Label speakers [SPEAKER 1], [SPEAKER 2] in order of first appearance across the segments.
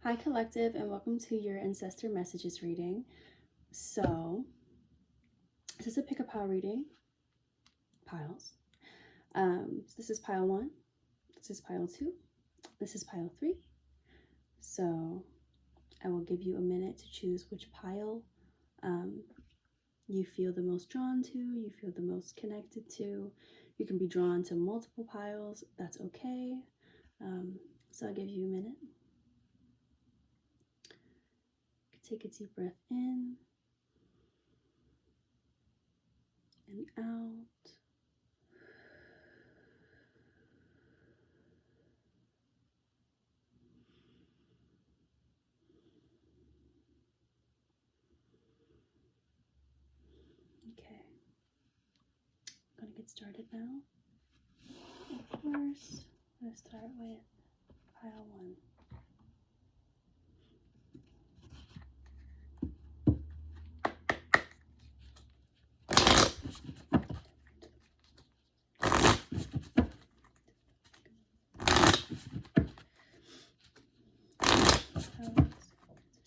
[SPEAKER 1] Hi Collective, and welcome to your Ancestor Messages reading. So, this is a pick a pile reading. Piles. This is pile 1. This is pile 2. This is pile 3. So, I will give you a minute to choose which pile you feel the most drawn to, you feel the most connected to. You can be drawn to multiple piles. That's okay. So, I'll give you a minute. Take a deep breath in and out. Okay, I'm gonna get started now. Of course, I'm gonna start with pile 1.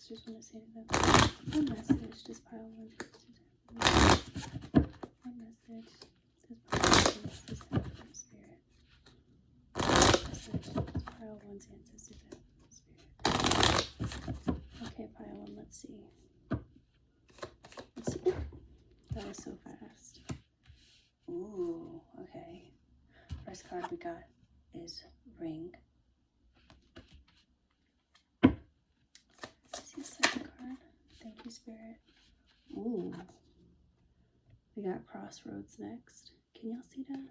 [SPEAKER 1] Just want to say to them, one message, just pile 1. One message, just pile 1, this is spirit. Message, just pile 1's ancestors, spirit. Okay, pile 1, let's see. That was so fast. Ooh, okay. First card we got is Ring. See the second card? Thank you, Spirit. Ooh. We got Crossroads next. Can y'all see that?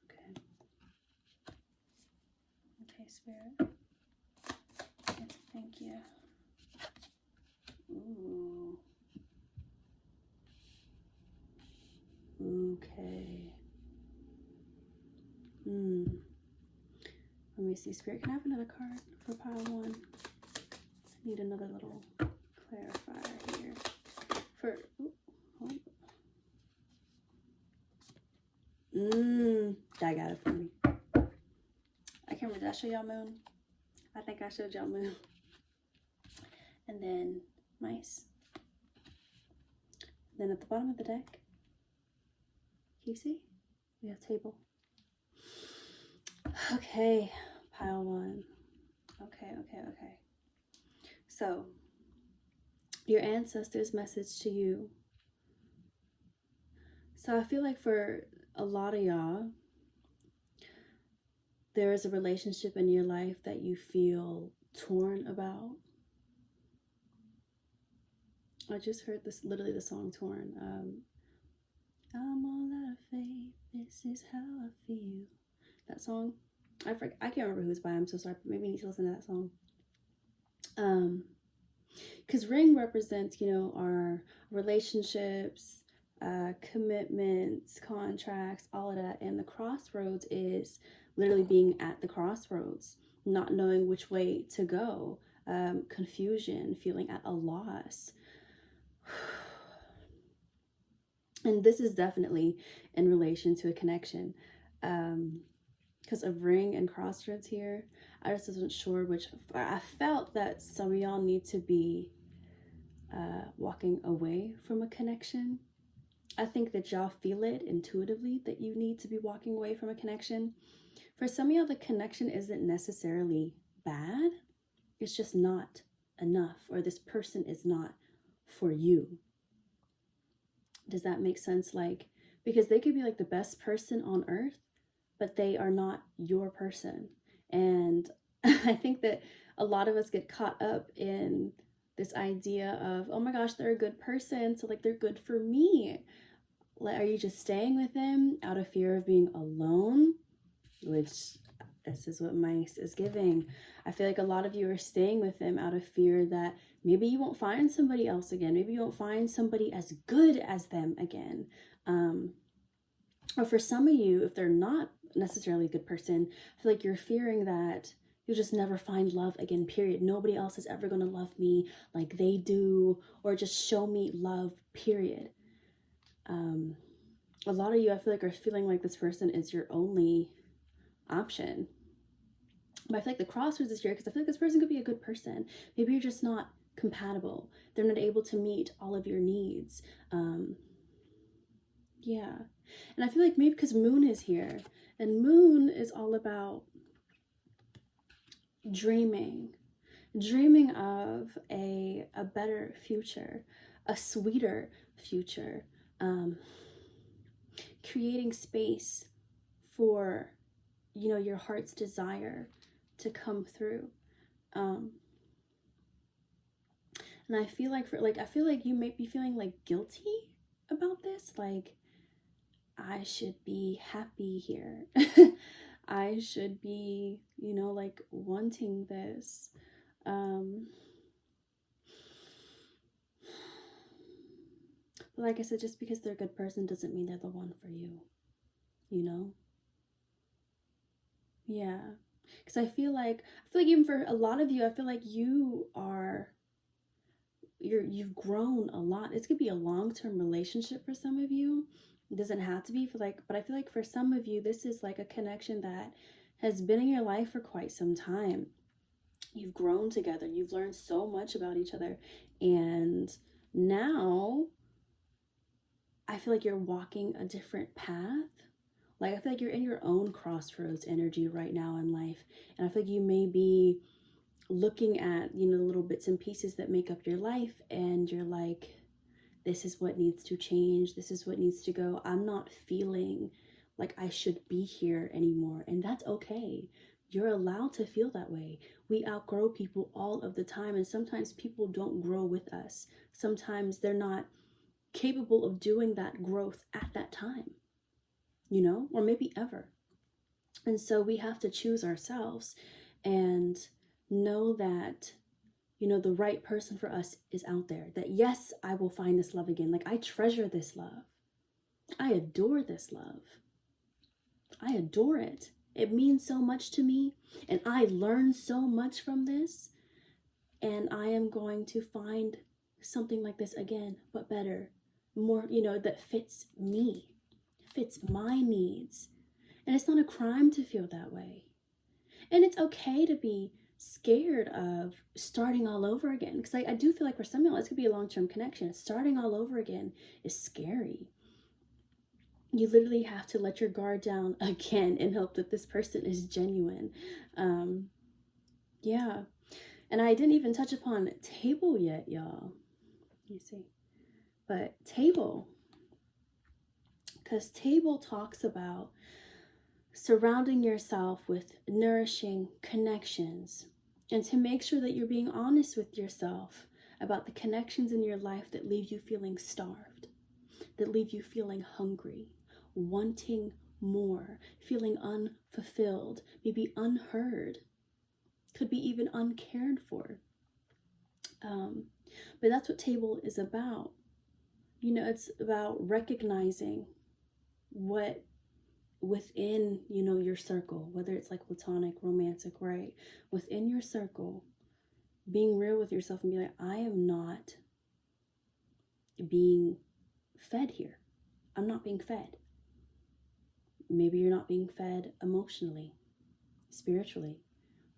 [SPEAKER 1] Okay. Okay, Spirit. Thank you. Ooh. Okay. Let me see, Spirit. Can I have another card for pile 1? I need another little clarifier here. For that got it for me. I can't remember. Did I show y'all Moon? I think I showed y'all Moon. And then Mice. Then at the bottom of the deck, can you see? We have Table. Okay, pile 1. Okay. So, your ancestors' message to you. So I feel like for a lot of y'all, there is a relationship in your life that you feel torn about. I just heard this, literally the song Torn. I'm all out of faith, this is how I feel. That song, I can't remember who it's by, I'm so sorry, but maybe you need to listen to that song. Because Ring represents, our relationships, commitments, contracts, all of that. And the Crossroads is literally being at the crossroads, not knowing which way to go, confusion, feeling at a loss. And this is definitely in relation to a connection. Because of Ring and Crossroads here, I just wasn't sure which. I felt that some of y'all need to be walking away from a connection. I think that y'all feel it intuitively that you need to be walking away from a connection. For some of y'all, the connection isn't necessarily bad. It's just not enough, or this person is not for you. Does that make sense? Like, because they could be like the best person on earth, but they are not your person. And I think that a lot of us get caught up in this idea of, oh my gosh, they're a good person, so like they're good for me. Like, are you just staying with them out of fear of being alone? Which, this is what Mice is giving. I feel like a lot of you are staying with them out of fear that maybe you won't find somebody else again. Maybe you won't find somebody as good as them again. Or for some of you, if they're not necessarily a good person, I feel like you're fearing that you'll just never find love again, period. Nobody else is ever going to love me like they do, or just show me love, period. A lot of you, I feel like, are feeling like this person is your only option. But I feel like the crossroads is here because I feel like this person could be a good person. Maybe you're just not compatible. They're not able to meet all of your needs. Yeah. And I feel like maybe because Moon is here, and Moon is all about dreaming of a better future, a sweeter future, creating space for, you know, your heart's desire to come through. And I feel like I feel like you may be feeling like guilty about this. Like, I should be happy here. I should be, you know, like wanting this. But like I said, just because they're a good person doesn't mean they're the one for you, you know? Yeah. Because I feel like even for a lot of you, I feel like you've grown a lot. It's gonna be a long-term relationship for some of you. It doesn't have to be for like, but I feel like for some of you, this is like a connection that has been in your life for quite some time. You've grown together, you've learned so much about each other, and now I feel like you're walking a different path. Like, I feel like you're in your own crossroads energy right now in life, and I feel like you may be looking at, you know, the little bits and pieces that make up your life, and you're like, this is what needs to change, this is what needs to go. I'm not feeling like I should be here anymore, and that's okay. You're allowed to feel that way. We outgrow people all of the time, and sometimes people don't grow with us. Sometimes they're not capable of doing that growth at that time, you know, or maybe ever. And so we have to choose ourselves and know that, you know, the right person for us is out there. That yes, I will find this love again. Like, I treasure this love. I adore this love. I adore it. It means so much to me, and I learn so much from this. And I am going to find something like this again, but better, more, you know, that fits me, fits my needs. And it's not a crime to feel that way. And it's okay to be scared of starting all over again. Because I do feel like for some people, it's going to be a long-term connection. Starting all over again is scary. You literally have to let your guard down again and hope that this person is genuine. Yeah. And I didn't even touch upon table yet, y'all. Let me see. But table. Because table talks about surrounding yourself with nourishing connections, and to make sure that you're being honest with yourself about the connections in your life that leave you feeling starved, that leave you feeling hungry, wanting more, feeling unfulfilled, maybe unheard, could be even uncared for. But that's what table is about. You know, it's about recognizing what within, you know, your circle, whether it's like platonic, romantic, right? Within your circle, being real with yourself and be like, I am not being fed here. I'm not being fed. Maybe you're not being fed emotionally, spiritually,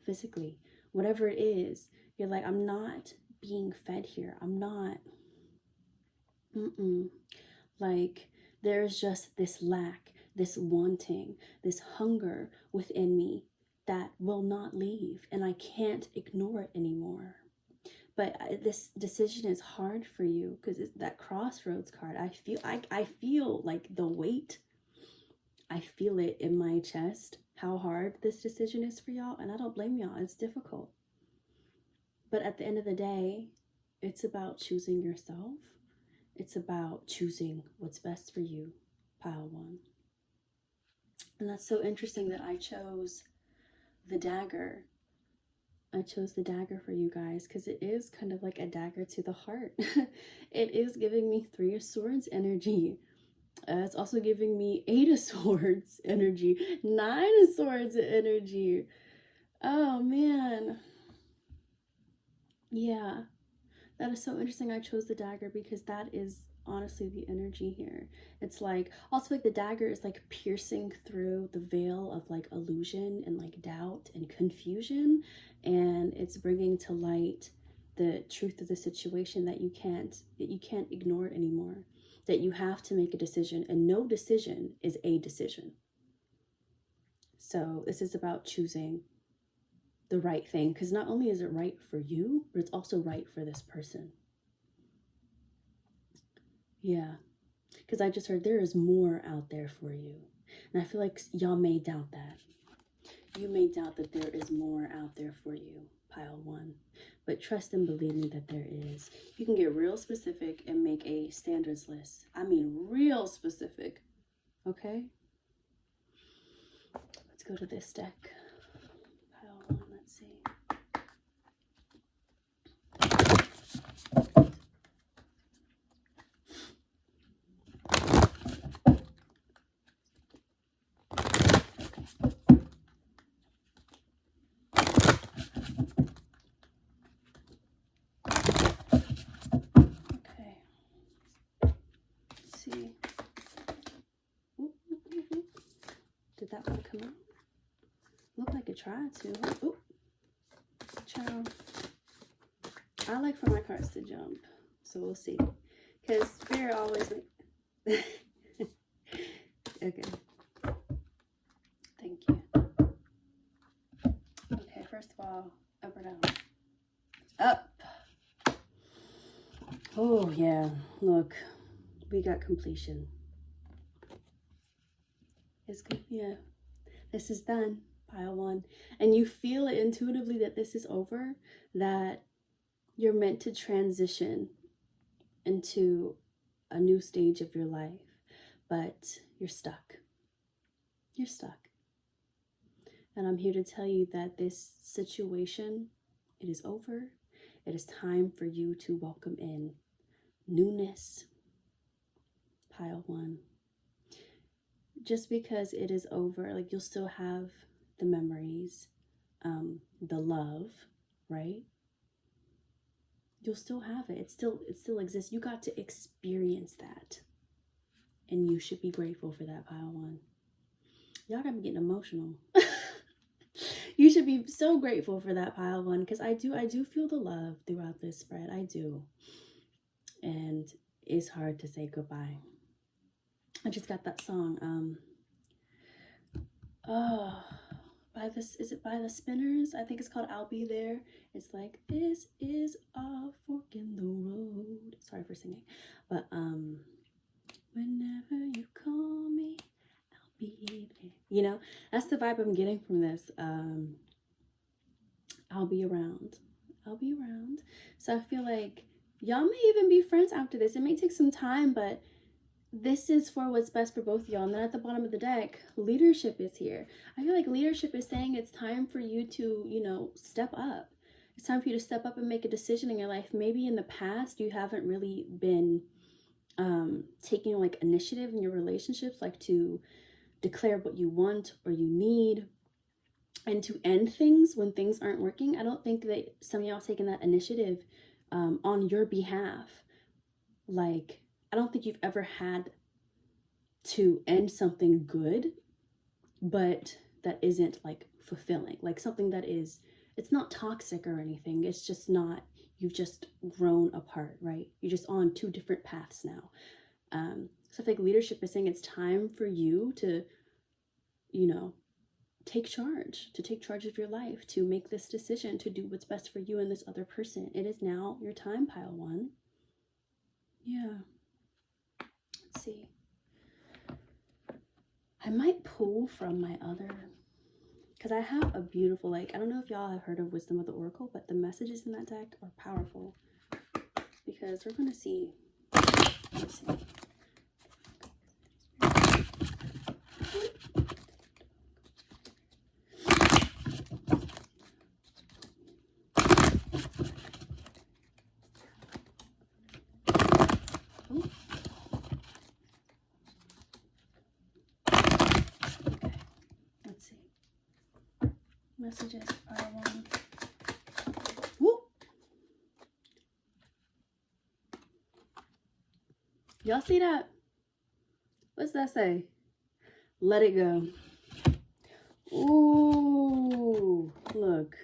[SPEAKER 1] physically, whatever it is. You're like, I'm not being fed here. I'm not. Like, there's just this lack, this wanting, this hunger within me that will not leave, and I can't ignore it anymore. But this decision is hard for you because it's that crossroads card. I feel like the weight. I feel it in my chest, how hard this decision is for y'all, and I don't blame y'all. It's difficult. But at the end of the day, it's about choosing yourself. It's about choosing what's best for you, pile one. And that's so interesting that I chose the dagger. I chose the dagger for you guys because it is kind of like a dagger to the heart. It is giving me 3 of Swords energy. It's also giving me 8 of Swords energy, 9 of Swords energy. Oh man. Yeah, that is so interesting. I chose the dagger because that is honestly the energy here. It's like, also like the dagger is like piercing through the veil of like illusion and like doubt and confusion, and it's bringing to light the truth of the situation, that you can't ignore it anymore, that you have to make a decision, and no decision is a decision. So this is about choosing the right thing, because not only is it right for you, but it's also right for this person. Yeah, because I just heard there is more out there for you. And I feel like y'all may doubt that. You may doubt that there is more out there for you, pile one. But trust and believe me that there is. You can get real specific and make a standards list. I mean, real specific. Okay? Let's go to this deck. Pile one, let's see. Did that one come out? Looked like it tried to. Oop. Child. I like for my cards to jump. So we'll see. Because Spirit always okay. Thank you. Okay, first of all, up or down? Up. Oh, yeah. Look. We got completion. It's good. Yeah. This is done. Pile one. And you feel it intuitively that this is over, that you're meant to transition into a new stage of your life, but you're stuck. You're stuck. And I'm here to tell you that this situation, it is over. It is time for you to welcome in newness. Pile one. Just because it is over, like you'll still have the memories, the love, right? You'll still have it. It still exists. You got to experience that. And you should be grateful for that, pile one. Y'all got me getting emotional. You should be so grateful for that, pile one, because I do feel the love throughout this spread. I do. And it's hard to say goodbye. I just got that song. Is it by the Spinners? I think it's called I'll Be There. It's like, this is a fork in the road. Sorry for singing. But whenever you call me, I'll be there. You know, that's the vibe I'm getting from this. I'll be around. I'll be around. So I feel like y'all may even be friends after this. It may take some time, but this is for what's best for both of y'all. And then at the bottom of the deck, leadership is here. I feel like leadership is saying it's time for you to, you know, step up. It's time for you to step up and make a decision in your life. Maybe in the past you haven't really been taking like initiative in your relationships, like to declare what you want or you need and to end things when things aren't working. I don't think that some of y'all taking that initiative on your behalf. Like, I don't think you've ever had to end something good, but that isn't like fulfilling, like something that is, it's not toxic or anything. It's just not, you've just grown apart, right? You're just on two different paths now. So I think leadership is saying it's time for you to, you know, take charge of your life, to make this decision, to do what's best for you and this other person. It is now your time, pile one. Yeah. Let's see. I might pull from my other, because I have a beautiful, like, I don't know if y'all have heard of Wisdom of the Oracle, but the messages in that deck are powerful, because we're going to see. Let's see. Messages are one. Woo! Y'all see that? What's that say? Let it go. Ooh, look.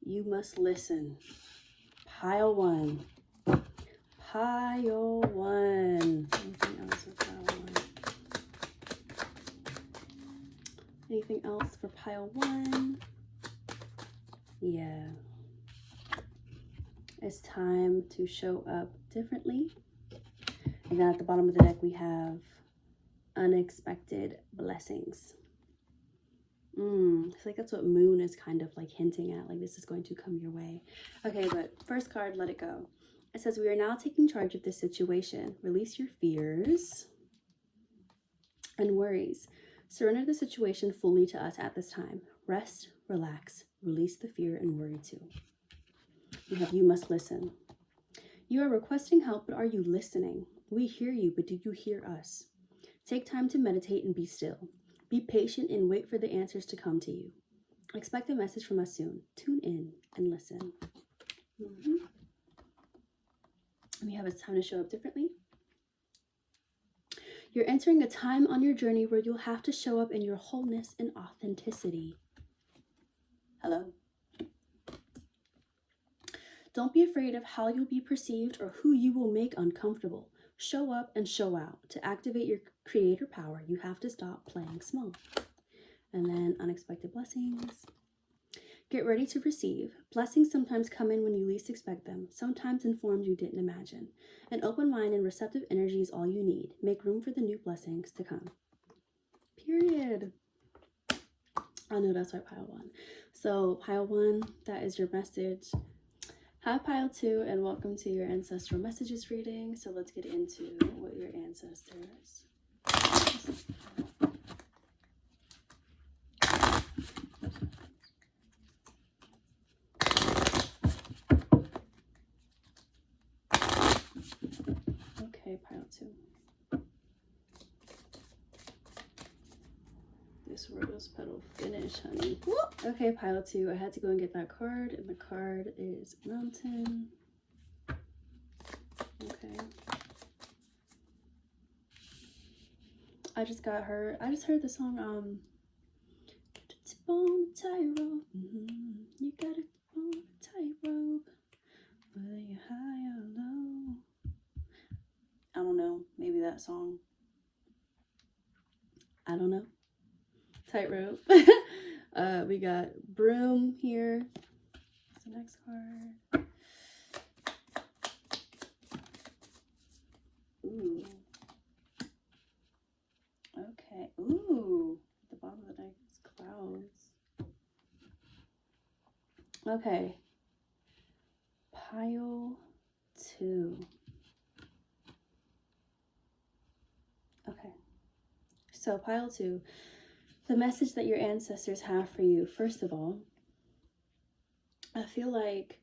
[SPEAKER 1] You must listen. Pile 1. Pile 1. Anything else for pile 1? Anything else for pile 1? Yeah. It's time to show up differently. And then at the bottom of the deck, we have unexpected blessings. I feel like that's what Moon is kind of like hinting at, like this is going to come your way. Okay, but first card, let it go. It says, we are now taking charge of this situation. Release your fears and worries. Surrender the situation fully to us at this time. Rest, relax, release the fear and worry too. We have, you must listen. You are requesting help, but are you listening? We hear you, but do you hear us? Take time to meditate and be still. Be patient and wait for the answers to come to you. Expect a message from us soon. Tune in and listen. And we have, it's time to show up differently. You're entering a time on your journey where you'll have to show up in your wholeness and authenticity. Hello. Don't be afraid of how you'll be perceived or who you will make uncomfortable. Show up and show out. To activate your creator power, you have to stop playing small. And then unexpected blessings. Get ready to receive. Blessings sometimes come in when you least expect them, sometimes in forms you didn't imagine. An open mind and receptive energy is all you need. Make room for the new blessings to come. Period. I know that's right, pile 1. So pile 1, that is your message. Hi, pile 2, and welcome to your ancestral messages reading. So let's get into what your ancestors. Okay, pile 2. This rose petal finish, honey. Okay, pile 2. I had to go and get that card, and the card is Mountain. Okay. I just heard the song, tip on a tightrope. You gotta tip on a tightrope. Whether you're high or low. I don't know. Maybe that song. I don't know. Tightrope. We got Broom here. What's the next card? Ooh. Okay. Ooh. At the bottom of the deck is clouds. Okay. Pile 2. Okay. So pile 2. The message that your ancestors have for you, first of all, I feel like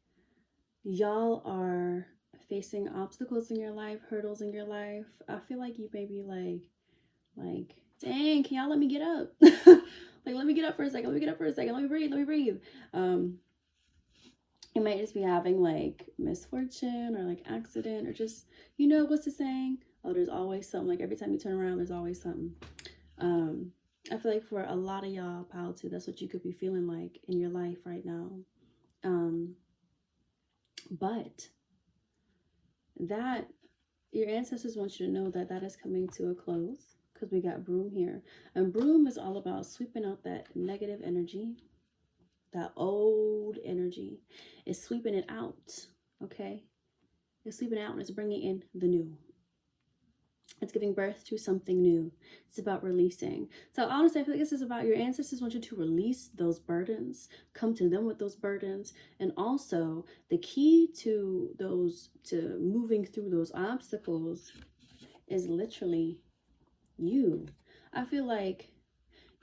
[SPEAKER 1] y'all are facing obstacles in your life, hurdles in your life. I feel like you may be like, dang, can y'all let me get up? Like, let me get up for a second. Let me get up for a second. Let me breathe. You might just be having like misfortune or like accident or just, you know, what's the saying? Oh, there's always something. Like every time you turn around, there's always something. I feel like for a lot of y'all, pile 2, that's what you could be feeling like in your life right now. But that your ancestors want you to know that that is coming to a close, because we got Broom here. And Broom is all about sweeping out that negative energy, that old energy. It's sweeping it out, okay? It's sweeping it out and it's bringing in the new. It's giving birth to something new. It's about releasing. So honestly, I feel like this is about your ancestors want you to release those burdens, come to them with those burdens. And also the key to moving through those obstacles is literally you. I feel like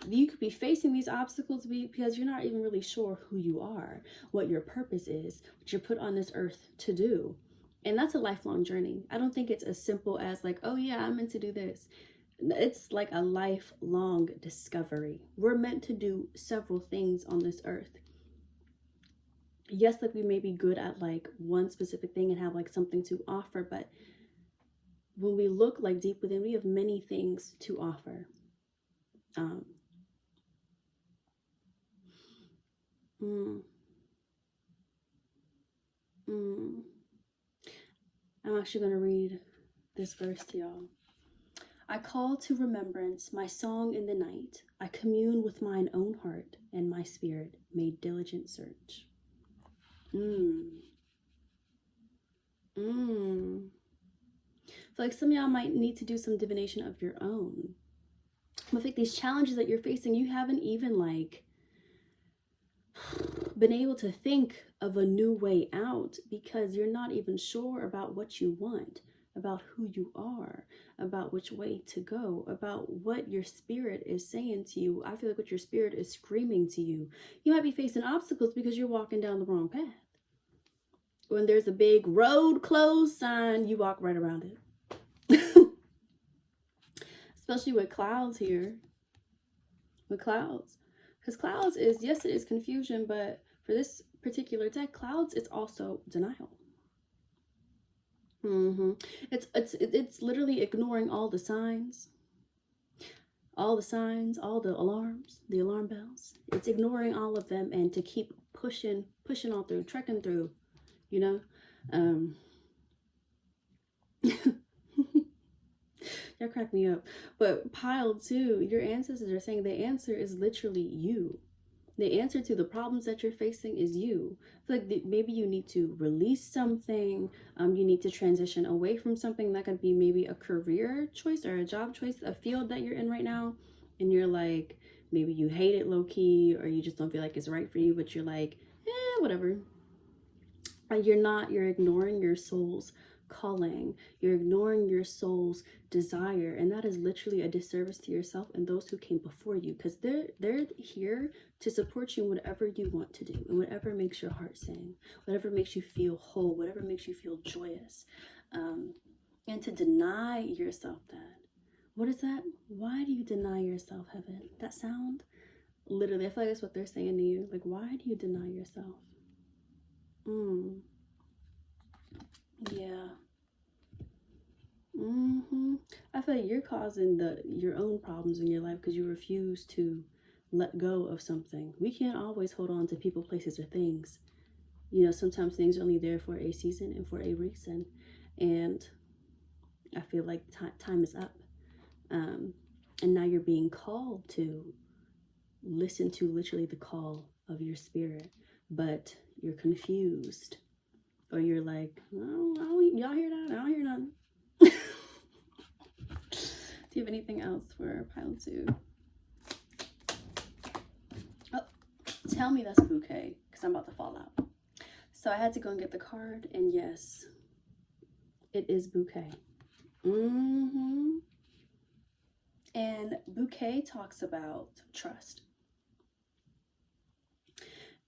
[SPEAKER 1] you could be facing these obstacles because you're not even really sure who you are, what your purpose is, what you're put on this earth to do. And that's a lifelong journey. I don't think it's as simple as like, oh yeah, I'm meant to do this. It's like a lifelong discovery. We're meant to do several things on this earth. Yes, like we may be good at like one specific thing and have like something to offer, but when we look like deep within, we have many things to offer. Um, mm, mm. I'm actually going to read this verse to y'all. I call to remembrance my song in the night. I commune with mine own heart, and my spirit made diligent search. Mm. Mm. I feel like some of y'all might need to do some divination of your own. I think these challenges that you're facing, you haven't even like been able to think of a new way out because you're not even sure about what you want, about who you are, about which way to go, about what your spirit is saying to you. I feel like what your spirit is screaming to you. You might be facing obstacles because you're walking down the wrong path. When there's a big road closed sign, you walk right around it. Especially with clouds here. With clouds. Because clouds is, yes, it is confusion, but for this particular deck, clouds, it's also denial. It's literally ignoring all the signs, all the alarms, the alarm bells. It's ignoring all of them and to keep pushing on through, trekking through, you know. That cracked me up. But pile two, your ancestors are saying the answer is literally you. The answer to the problems that you're facing is you. I feel like maybe you need to release something. You need to transition away from something that could be maybe a career choice or a job choice, a field that you're in right now. And you're like, maybe you hate it low key, or you just don't feel like it's right for you, but you're like, whatever. You're ignoring your soul's calling. You're ignoring your soul's desire, and that is literally a disservice to yourself and those who came before you, because they're here to support you in whatever you want to do and whatever makes your heart sing, whatever makes you feel whole, whatever makes you feel joyous. And to deny yourself that, what is that? Why do you deny yourself, heaven? That sound, literally, I feel like that's what they're saying to you. Like, why do you deny yourself? Yeah. I feel like you're causing your own problems in your life because you refuse to let go of something. We can't always hold on to people, places, or things. You know, sometimes things are only there for a season and for a reason. And I feel like time is up. And now you're being called to listen to literally the call of your spirit, but you're confused. Or you're like, oh, y'all hear that? I don't hear nothing. Do you have anything else for pile two? Oh, tell me that's a bouquet, because I'm about to fall out. So I had to go and get the card, and yes, it is bouquet. And bouquet talks about trust.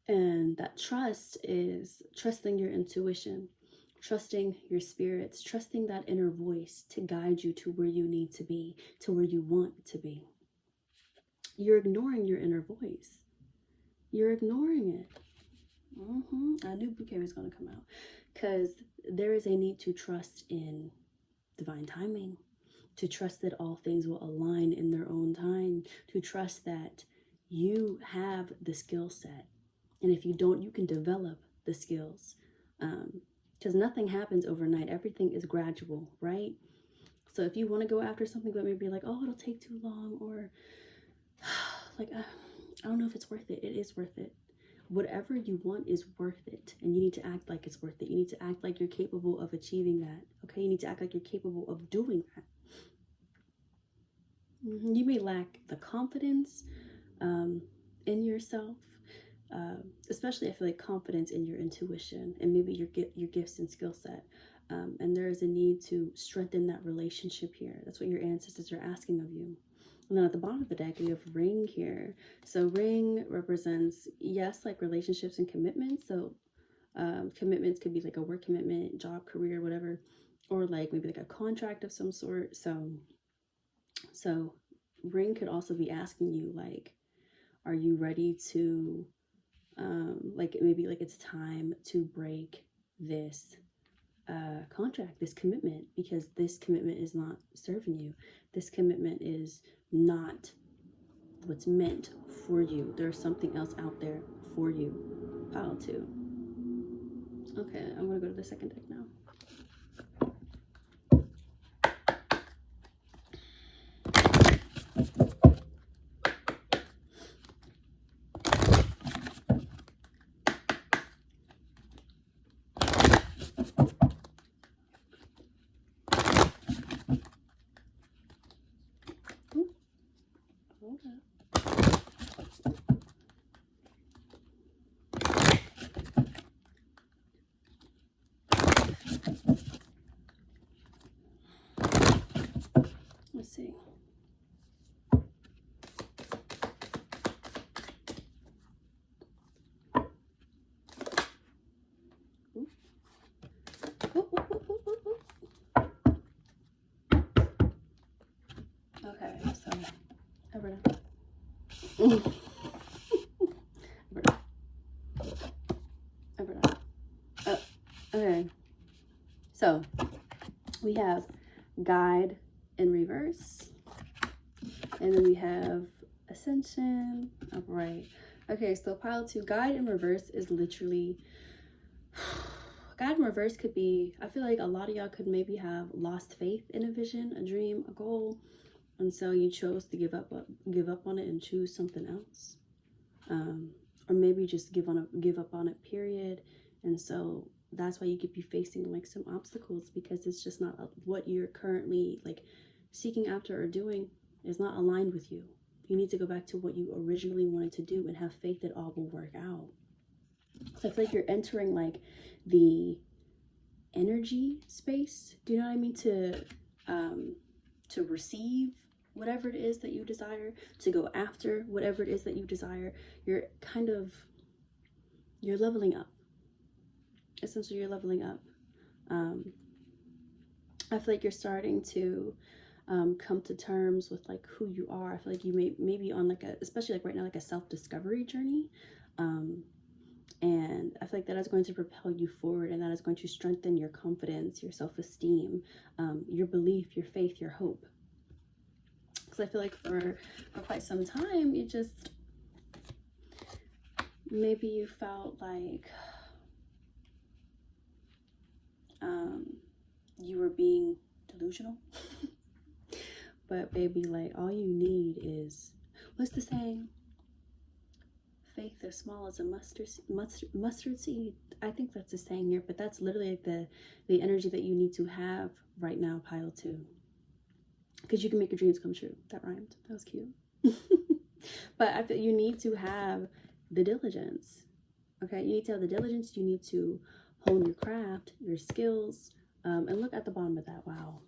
[SPEAKER 1] And that trust is trusting your intuition, trusting your spirits, trusting that inner voice to guide you to where you need to be, to where you want to be. You're ignoring your inner voice. You're ignoring it. I knew bouquet was going to come out, because there is a need to trust in divine timing, to trust that all things will align in their own time, to trust that you have the skill set. And if you don't, you can develop the skills, because nothing happens overnight. Everything is gradual, right? So if you want to go after something, but maybe like, oh, it'll take too long, or like, I don't know if it's worth it. It is worth it. Whatever you want is worth it, and you need to act like it's worth it. You need to act like you're capable of achieving that. Okay, you need to act like you're capable of doing that. You may lack the confidence in yourself, especially I feel like confidence in your intuition and maybe your gifts and skill set. And there is a need to strengthen that relationship here. That's what your ancestors are asking of you. And then at the bottom of the deck, we have ring here. So ring represents, yes, like relationships and commitments. So commitments could be like a work commitment, job, career, whatever, or like maybe like a contract of some sort. So ring could also be asking you, like, are you ready to, like maybe like it's time to break this contract, this commitment, because this commitment is not serving you. This commitment is not what's meant for you. There's something else out there for you. Pile 2. Okay, I'm gonna go to the second deck now. Let's see. Okay, so Everett. Okay, so we have guide in reverse, and then we have ascension upright. Okay, so pile 2, guide in reverse is literally, guide in reverse could be, I feel like a lot of y'all could maybe have lost faith in a vision, a dream, a goal, and so you chose to give up on it and choose something else, or maybe just give up on it, period. And so that's why you could be facing like some obstacles, because it's just not what you're currently like seeking after or doing is not aligned with you. You need to go back to what you originally wanted to do and have faith that all will work out. So I feel like you're entering like the energy space, do you know what I mean, to receive whatever it is that you desire, to go after whatever it is that you desire. You're leveling up. Essentially, you're leveling up. I feel like you're starting to come to terms with like who you are. I feel like you may be on like especially like right now, like a self-discovery journey. And I feel like that is going to propel you forward, and that is going to strengthen your confidence, your self-esteem, your belief, your faith, your hope. Because I feel like for quite some time, you just, maybe you felt like you were being delusional. But baby, like, all you need is, what's the saying? Faith as small as a mustard seed. I think that's the saying here, but that's literally like the energy that you need to have right now, pile 2. Because you can make your dreams come true. That rhymed. That was cute. But I feel you need to have the diligence. Okay, you need to have the diligence. You need to hone your craft, your skills. And look at the bottom of that. Wow.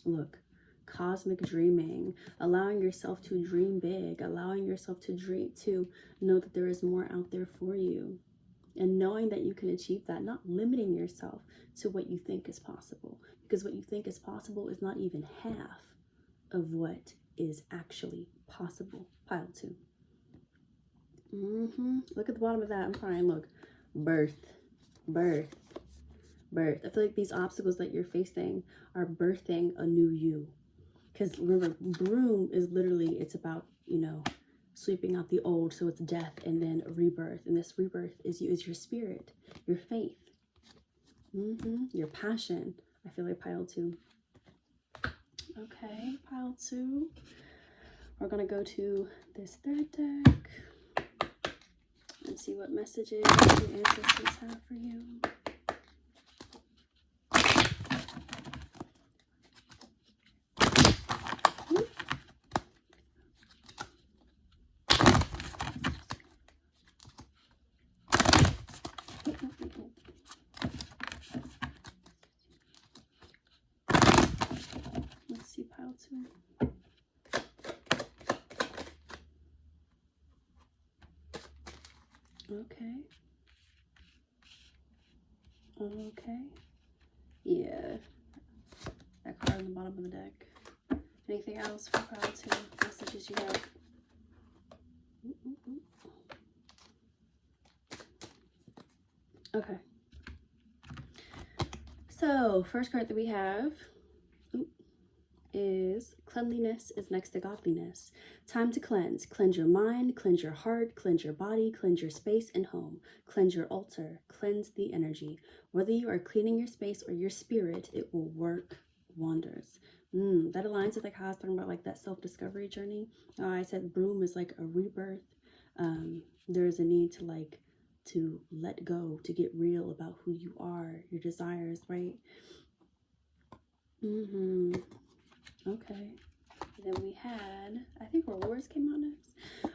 [SPEAKER 1] Look. Cosmic dreaming, allowing yourself to dream big, allowing yourself to know that there is more out there for you, and knowing that you can achieve that, not limiting yourself to what you think is possible, because what you think is possible is not even half of what is actually possible. Pile 2. Look at the bottom of that. I'm crying. Look, birth. I feel like these obstacles that you're facing are birthing a new you. Because remember, broom is literally, it's about, you know, sweeping out the old. So it's death and then a rebirth. And this rebirth is your spirit, your faith, your passion. I feel like pile 2. Okay, pile 2. We're going to go to this third deck and see what messages the ancestors have for you. Let's see, pile 2. Okay. Yeah. That card on the bottom of the deck. Anything else for pile 2? Messages you have? Okay. So, first card that we have is cleanliness is next to godliness. Time to cleanse. Cleanse your mind, cleanse your heart, cleanse your body, cleanse your space and home. Cleanse your altar, cleanse the energy. Whether you are cleaning your space or your spirit, it will work wonders. That aligns with like how I was talking about like that self-discovery journey. I said broom is like a rebirth. There's a need to let go, to get real about who you are, your desires, right? Okay. And then we had, I think rewards came out next.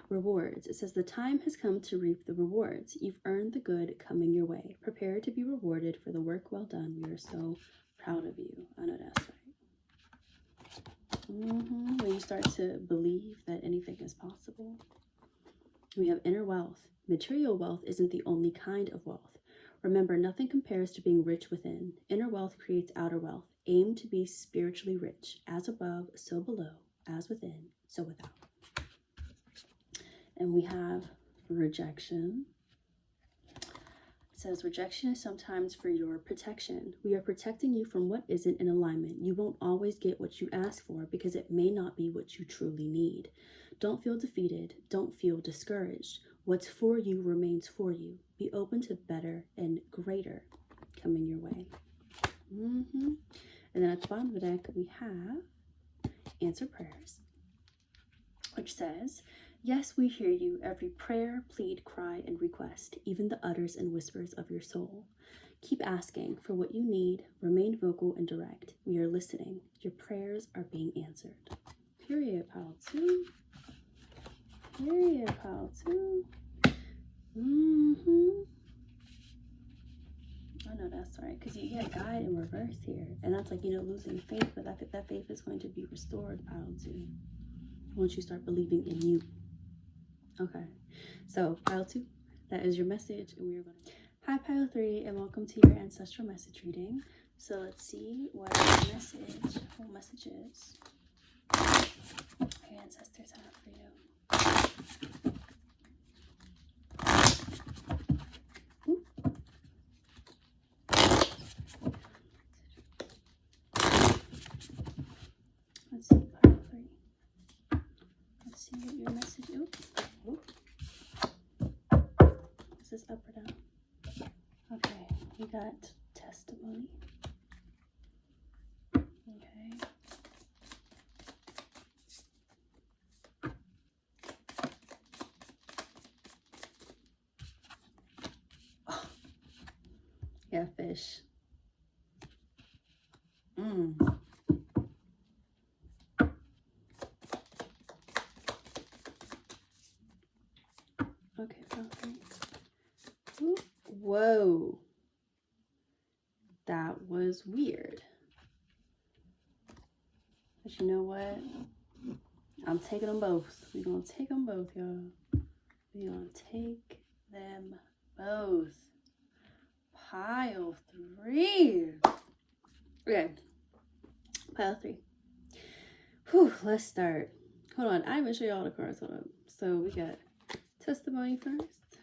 [SPEAKER 1] Rewards. It says the time has come to reap the rewards. You've earned the good coming your way. Prepare to be rewarded for the work well done. We are so proud of you. I know that's right. When you start to believe that anything is possible. We have inner wealth. Material wealth isn't the only kind of wealth. Remember, nothing compares to being rich within. Inner wealth creates outer wealth. Aim to be spiritually rich. As above, so below. As within, so without. And we have rejection. It says rejection is sometimes for your protection. We are protecting you from what isn't in alignment. You won't always get what you ask for because it may not be what you truly need. Don't feel defeated. Don't feel discouraged. What's for you remains for you. Be open to better and greater coming your way. And then at the bottom of the deck, we have answer prayers, which says, yes, we hear you, every prayer, plead, cry, and request, even the utters and whispers of your soul. Keep asking for what you need. Remain vocal and direct. We are listening. Your prayers are being answered. Period, pile 2. Period, pile 2. I know that's right, because you get guide in reverse here, and that's like, losing faith, but I think that faith is going to be restored, pile 2, once you start believing in you. Okay, so pile 2, that is your message, and we are going to... Hi, pile 3, and welcome to your ancestral message reading. So let's see what whole message is your ancestors have for you. Let's see, pile 3. Let's see what your message is. Is this up or down? Okay, we got testimony. Okay. Oh. Yeah, fish. Okay, okay. Ooh. Whoa. That was weird. But you know what? I'm taking them both. We're going to take them both, y'all. We're going to take them both. Pile 3. Okay. Pile 3. Whew, let's start. Hold on. I haven't shown you all the cards. Hold on. So we got testimony first.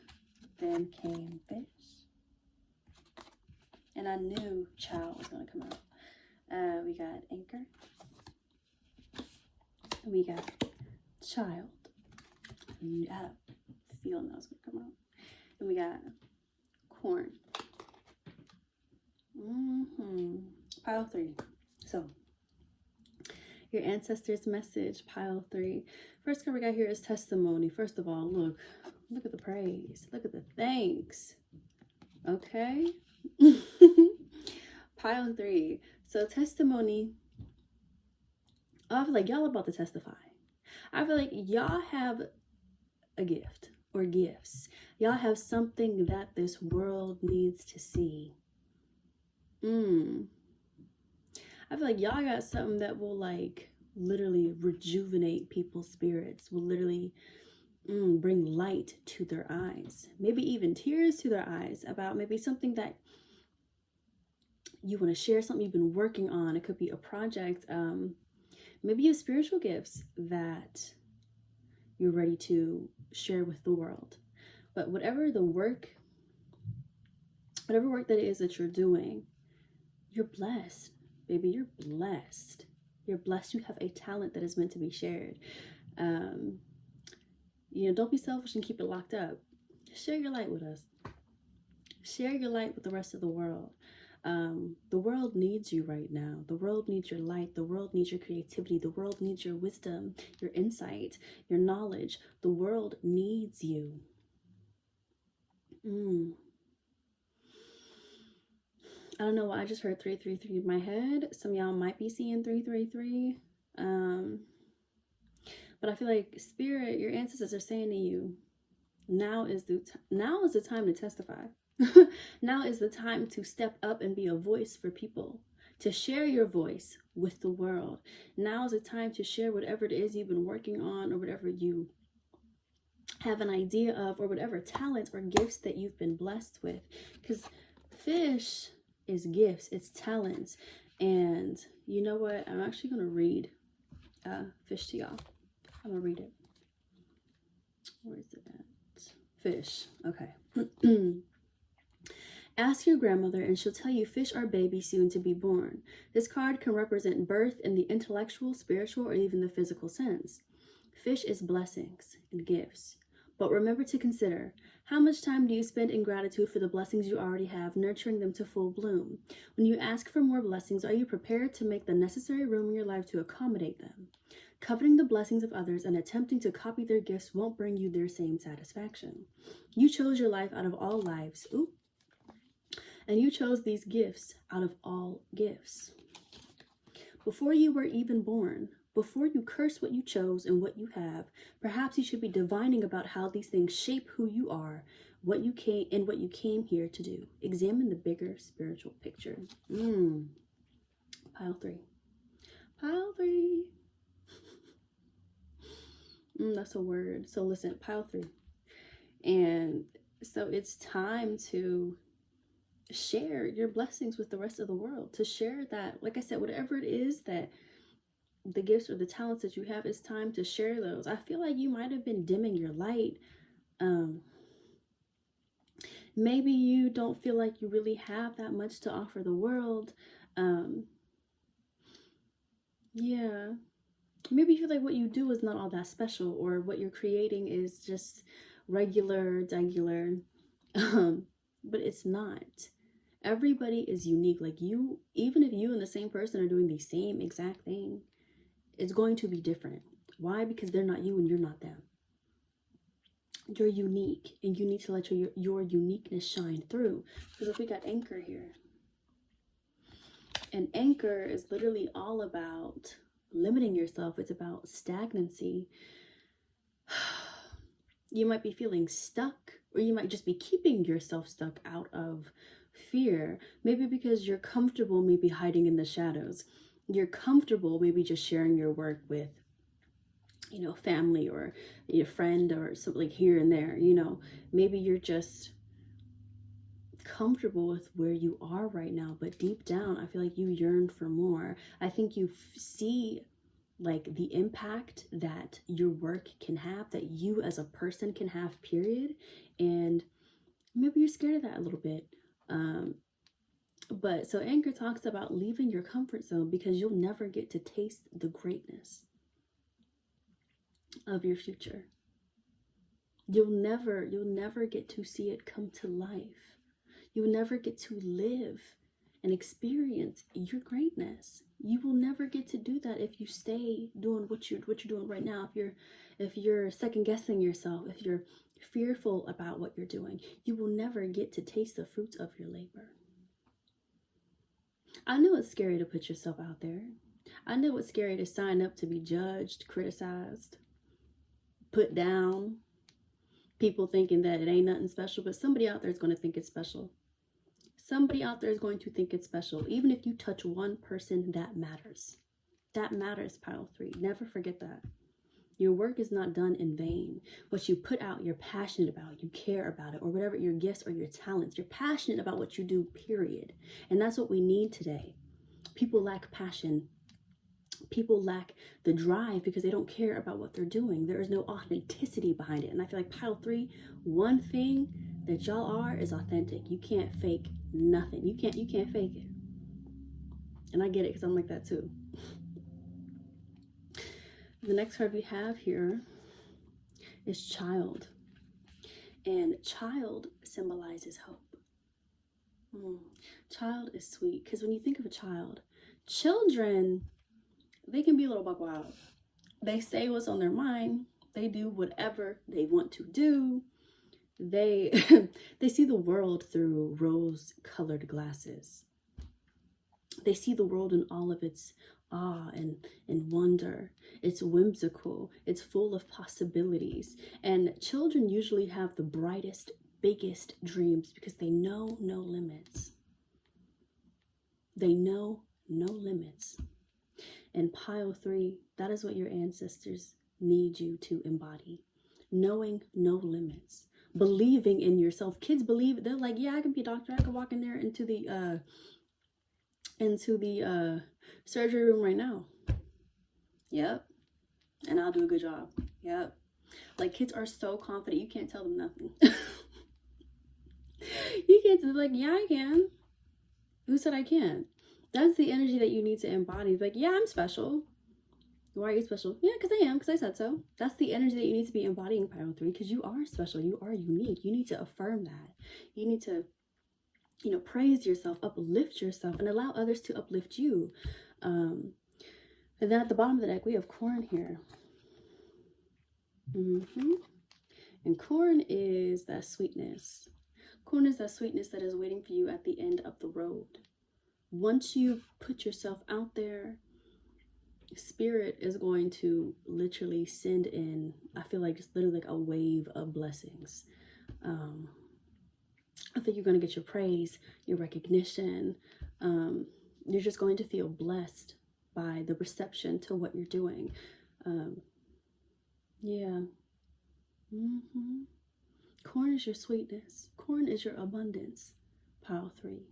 [SPEAKER 1] Then came fish. And I knew child was going to come out. We got anchor. We got child. I had a feeling that was going to come out. And we got corn. Pile 3. So, your ancestors' message, pile 3. First card we got here is testimony. First of all, look at the praise. Look at the thanks. Okay. Pile 3. So testimony. I feel like y'all about to testify. I feel like y'all have a gift or gifts. Y'all have something that this world needs to see. I feel like y'all got something that will like literally rejuvenate people's spirits, will literally bring light to their eyes, maybe even tears to their eyes about maybe something that you want to share, something you've been working on. It could be a project. Maybe you have spiritual gifts that you're ready to share with the world. But whatever work that it is that you're doing, You're blessed, baby. You're blessed. You're blessed. You have a talent that is meant to be shared. Don't be selfish and keep it locked up. Share your light with us. Share your light with the rest of the world. The world needs you right now. The world needs your light. The world needs your creativity. The world needs your wisdom, your insight, your knowledge. The world needs you. I don't know why I just heard 333 in my head. Some of y'all might be seeing 333. But I feel like Spirit, your ancestors are saying to you, now is the time to testify. Now is the time to step up and be a voice for people, to share your voice with the world. Now is the time to share whatever it is you've been working on, or whatever you have an idea of, or whatever talents or gifts that you've been blessed with. Because fish is gifts, it's talents. And you know what? I'm actually going to read fish to y'all. I'm going to read it. Where is it at? Fish. Okay. Ask your grandmother and she'll tell you fish are babies soon to be born. This card can represent birth in the intellectual, spiritual, or even the physical sense. Fish is blessings and gifts. But remember to consider, how much time do you spend in gratitude for the blessings you already have, nurturing them to full bloom? When you ask for more blessings, are you prepared to make the necessary room in your life to accommodate them? Coveting the blessings of others and attempting to copy their gifts won't bring you their same satisfaction. You chose your life out of all lives. And you chose these gifts out of all gifts. Before you were even born, before you curse what you chose and what you have, perhaps you should be divining about how these things shape who you are, what you came here to do. Examine the bigger spiritual picture. Pile 3. Pile 3. That's a word. So listen, pile 3. And so it's time to share your blessings with the rest of the world, to share that, like I said, whatever it is that the gifts or the talents that you have, it's time to share those. I feel like you might have been dimming your light. Maybe you don't feel like you really have that much to offer the world. Yeah. Maybe you feel like what you do is not all that special, or what you're creating is just regular. But it's not. Everybody is unique. Like you, even if you and the same person are doing the same exact thing, it's going to be different. Why? Because they're not you and you're not them. You're unique, and you need to let your uniqueness shine through. Because if we got anchor here, and anchor is literally all about limiting yourself. It's about stagnancy. You might be feeling stuck, or you might just be keeping yourself stuck out of fear. Maybe because you're comfortable maybe hiding in the shadows. You're comfortable maybe just sharing your work with, family or your friend or something, like here and there. Maybe you're just comfortable with where you are right now, but deep down I feel like you yearn for more. I think you see like the impact that your work can have, that you as a person can have, period. And maybe you're scared of that a little bit. But so anchor talks about leaving your comfort zone, because you'll never get to taste the greatness of your future. You'll never get to see it come to life. You'll never get to live and experience your greatness. You will never get to do that if you stay doing what you're doing right now. If you're second guessing yourself, if you're fearful about what you're doing, you will never get to taste the fruits of your labor. I know it's scary to put yourself out there. I know it's scary to sign up to be judged, criticized, put down. People thinking that it ain't nothing special, but somebody out there is going to think it's special. Somebody out there is going to think it's special. Even if you touch one person, that matters. That matters, pile 3. Never forget that. Your work is not done in vain. What you put out, you're passionate about, you care about it, or whatever your gifts or your talents. You're passionate about what you do, period. And that's what we need today. People lack passion. People lack the drive because they don't care about what they're doing. There is no authenticity behind it. And I feel like pile 3, one thing that y'all are is authentic. You can't fake nothing. You can't fake it. And I get it because I'm like that too. The next card we have here is child. And child symbolizes hope. Child is sweet, because when you think of a child, children, they can be a little buck wild. They say what's on their mind. They do whatever they want to do. They they see the world through rose-colored glasses. They see the world in all of its awe and wonder. It's whimsical. It's full of possibilities. And children usually have the brightest, biggest dreams because they know no limits. They know no limits. And pile 3, that is what your ancestors need you to embody. Knowing no limits. Believing in yourself. Kids believe, they're like, yeah, I can be a doctor. I can walk in there into the surgery room right now. Yep. And I'll do a good job. Yep. Like, kids are so confident, you can't tell them nothing. You can't be like, yeah, I can. Who said I can't? That's the energy that you need to embody. Like, yeah, I'm special. Why are you special? Yeah, because I am, because I said so. That's the energy that you need to be embodying, pile 3, because you are special. You are unique. You need to affirm that. You need to, you know, praise yourself, uplift yourself, and allow others to uplift you. And then at the bottom of the deck, we have corn here. And corn is that sweetness. Corn is that sweetness that is waiting for you at the end of the road. Once you put yourself out there, Spirit is going to literally send in, I feel like it's literally like a wave of blessings. I think you're going to get your praise, your recognition. You're just going to feel blessed by the reception to what you're doing. Yeah. Corn is your sweetness. Corn is your abundance, pile 3.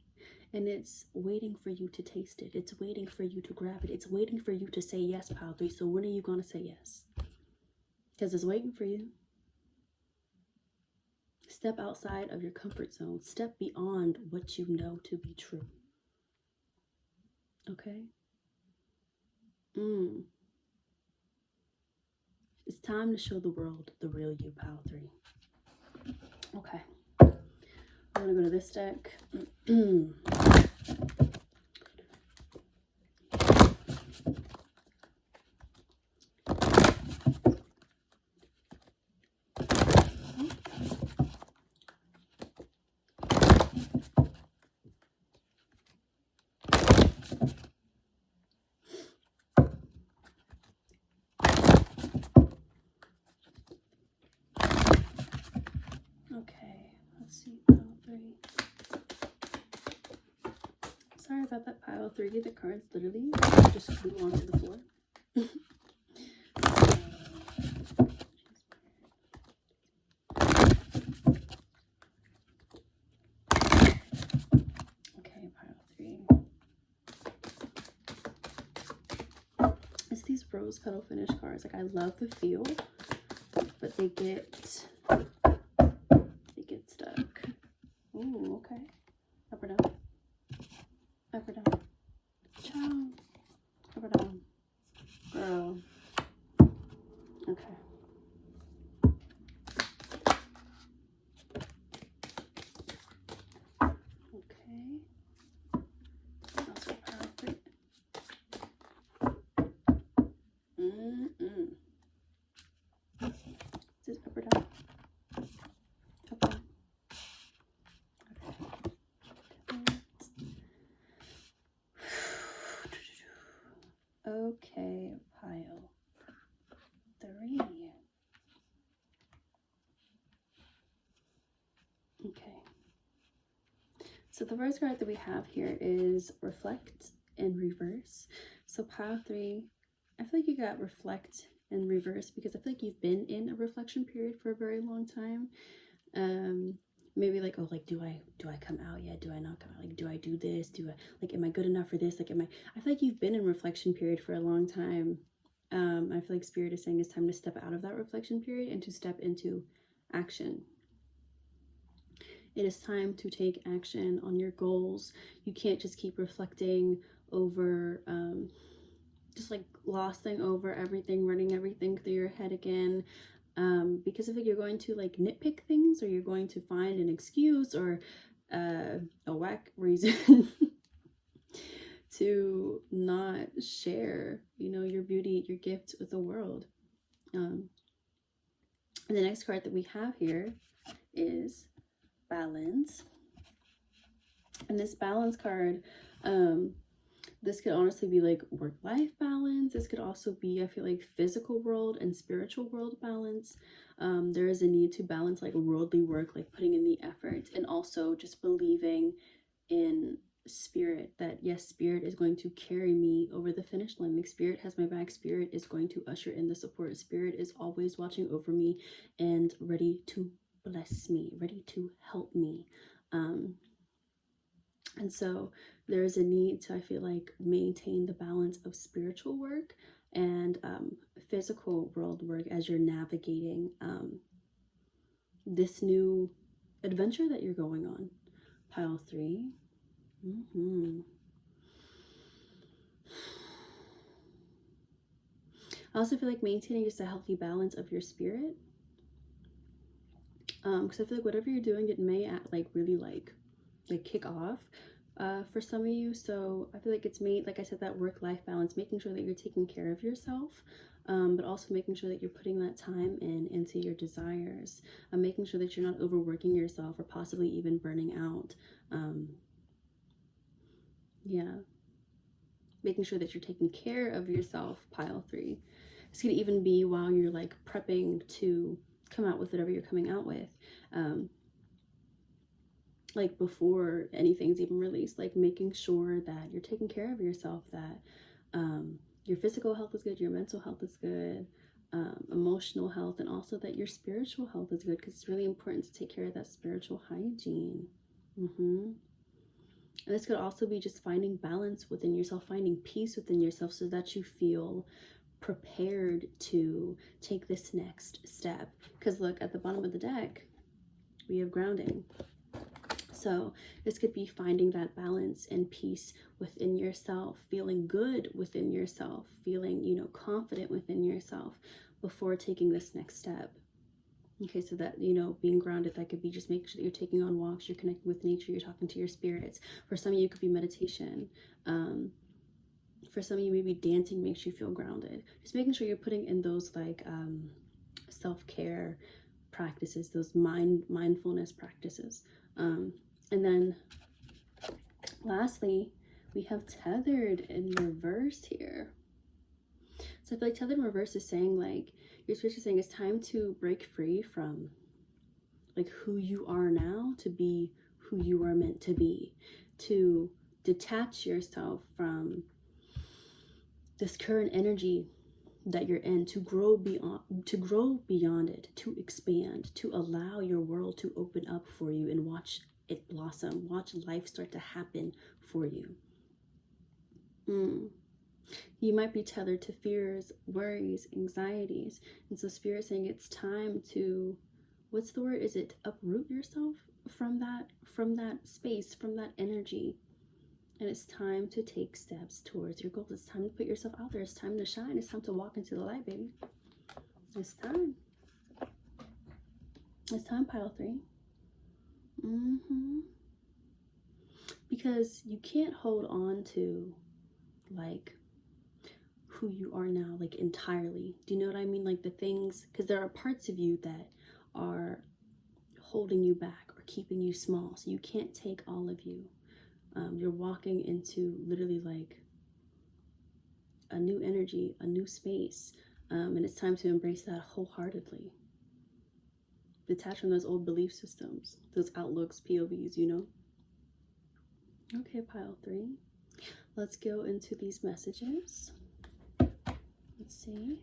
[SPEAKER 1] And it's waiting for you to taste it. It's waiting for you to grab it. It's waiting for you to say yes, pile 3. So when are you going to say yes? Because it's waiting for you. Step outside of your comfort zone. Step beyond what you know to be true. Okay? It's time to show the world the real you, pile 3. Okay. I'm going to go to this deck. Okay, let's see, pile 3. Sorry about that, pile 3. The cards literally just flew onto the floor. Okay, pile 3. It's these rose petal finish cards. Like, I love the feel, but they get stuck. Ooh, okay. Up or down? Up or down? Ciao. Up or down? Girl. Okay. Okay. Also pile 3. Is this up or down? Up or down? Okay, pile 3. Okay. So the first card that we have here is Reflect in reverse. So pile 3, I feel like you got Reflect in reverse because I feel like you've been in a reflection period for a very long time. Maybe like, oh, like, do I come out yet? Do I not come out? Like, do I do this? Am I good enough for this? Like, I feel like you've been in reflection period for a long time. I feel like Spirit is saying it's time to step out of that reflection period and to step into action. It is time to take action on your goals. You can't just keep reflecting over, just like glossing over everything, running everything through your head again. Because if you're going to like nitpick things, or you're going to find an excuse or a whack reason to not share, you know, your beauty, your gift with the world. And the next card that we have here is balance. And this balance card, this could honestly be like work-life balance. This could also be, I feel like, physical world and spiritual world balance. There is a need to balance like worldly work, like putting in the effort, and also just believing in spirit, that yes, spirit is going to carry me over the finish line. Like spirit has my back. Spirit is going to usher in the support. Spirit is always watching over me and ready to bless me, ready to help me. And so there's a need to, I feel like, maintain the balance of spiritual work and physical world work as you're navigating this new adventure that you're going on. Pile 3. I also feel like maintaining just a healthy balance of your spirit. Because I feel like whatever you're doing, it may really kick off for some of you. So I feel like it's made, like I said, that work-life balance, making sure that you're taking care of yourself, but also making sure that you're putting that time into your desires, making sure that you're not overworking yourself or possibly even burning out. Yeah, making sure that you're taking care of yourself. Pile 3. It's gonna even be while you're like prepping to come out with whatever you're coming out with. Like before anything's even released, like making sure that you're taking care of yourself, that your physical health is good, your mental health is good, emotional health, and also that your spiritual health is good, because it's really important to take care of that spiritual hygiene. And this could also be just finding balance within yourself, finding peace within yourself, so that you feel prepared to take this next step. Because look, at the bottom of the deck, we have grounding. So this could be finding that balance and peace within yourself, feeling good within yourself, feeling, you know, confident within yourself before taking this next step. Okay, so that, you know, being grounded, that could be just making sure that you're taking on walks, you're connecting with nature, you're talking to your spirits. For some of you, it could be meditation. For some of you, maybe dancing makes you feel grounded. Just making sure you're putting in those like self-care practices, those mindfulness practices. And then lastly, we have tethered in reverse here. So I feel like tethered in reverse is saying, like, your spirit is saying it's time to break free from like who you are now to be who you are meant to be, to detach yourself from this current energy that you're in, to grow beyond it, to expand, to allow your world to open up for you and watch it blossom, watch life start to happen for you. You might be tethered to fears, worries, anxieties. And so Spirit's saying it's time to, what's the word? Is it uproot yourself from that space, from that energy? And it's time to take steps towards your goals. It's time to put yourself out there. It's time to shine. It's time to walk into the light, baby. It's time. It's time, pile 3. Because you can't hold on to like who you are now, like entirely. Do you know what I mean? Like the things, because there are parts of you that are holding you back or keeping you small. So you can't take all of you. You're walking into literally like a new energy, a new space. And it's time to embrace that wholeheartedly. Detach from those old belief systems, those outlooks, POVs, you know? Okay, pile 3. Let's go into these messages. Let's see.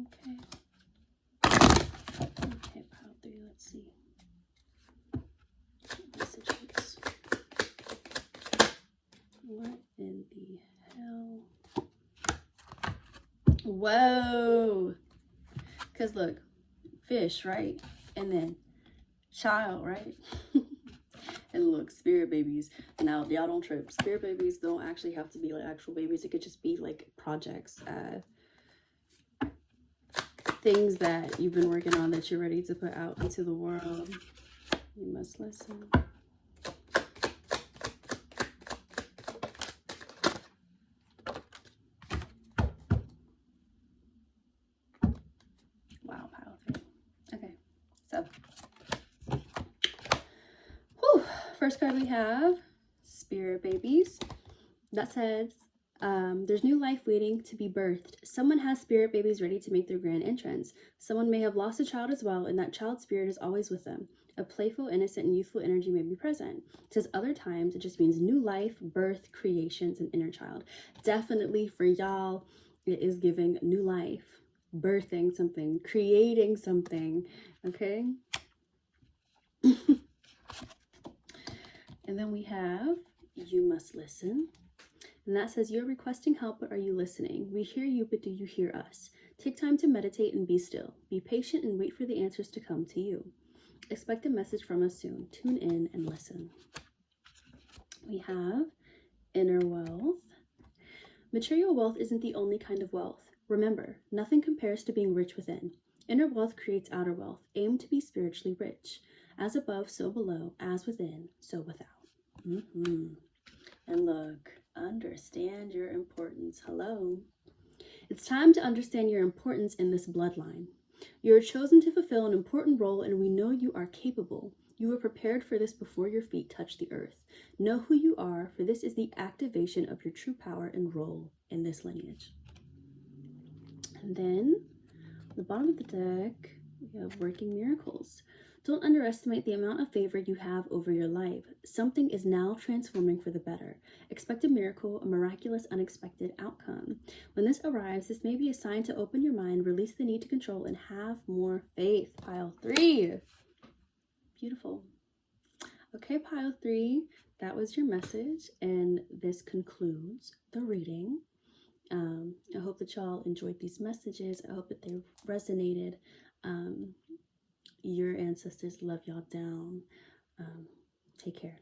[SPEAKER 1] Okay. Okay, pile Whoa. Because look, fish, right? And then child, right? And look, spirit babies. Now, y'all don't trip. Spirit babies don't actually have to be like actual babies. It could just be like projects, things that you've been working on that you're ready to put out into the world. You must listen. Wow, pile 3. Okay, so whew, first card we have spirit babies. That says, there's new life waiting to be birthed. Someone has spirit babies ready to make their grand entrance. Someone may have lost a child as well, and that child's spirit is always with them. A playful, innocent, and youthful energy may be present. It says other times it just means new life, birth, creations, and inner child. Definitely for y'all, it is giving new life, birthing something, creating something, okay? And then we have, you must listen. And that says, you're requesting help, but are you listening? We hear you, but do you hear us? Take time to meditate and be still. Be patient and wait for the answers to come to you. Expect a message from us soon. Tune in and listen. We have inner wealth. Material wealth isn't the only kind of wealth. Remember, nothing compares to being rich within. Inner wealth creates outer wealth. Aim to be spiritually rich. As above, so below. As within, so without. And look, understand your importance. Hello. It's time to understand your importance in this bloodline. You are chosen to fulfill an important role, and we know you are capable. You were prepared for this before your feet touched the earth. Know who you are, for this is the activation of your true power and role in this lineage. And then, at the bottom of the deck, we have working miracles. Don't underestimate the amount of favor you have over your life. Something is now transforming for the better. Expect a miracle, a miraculous, unexpected outcome. When this arrives, this may be a sign to open your mind, release the need to control, and have more faith. Pile 3. Beautiful. Okay, pile 3, that was your message, and this concludes the reading. I hope that y'all enjoyed these messages. I hope that they resonated. Your ancestors love y'all down. Take care.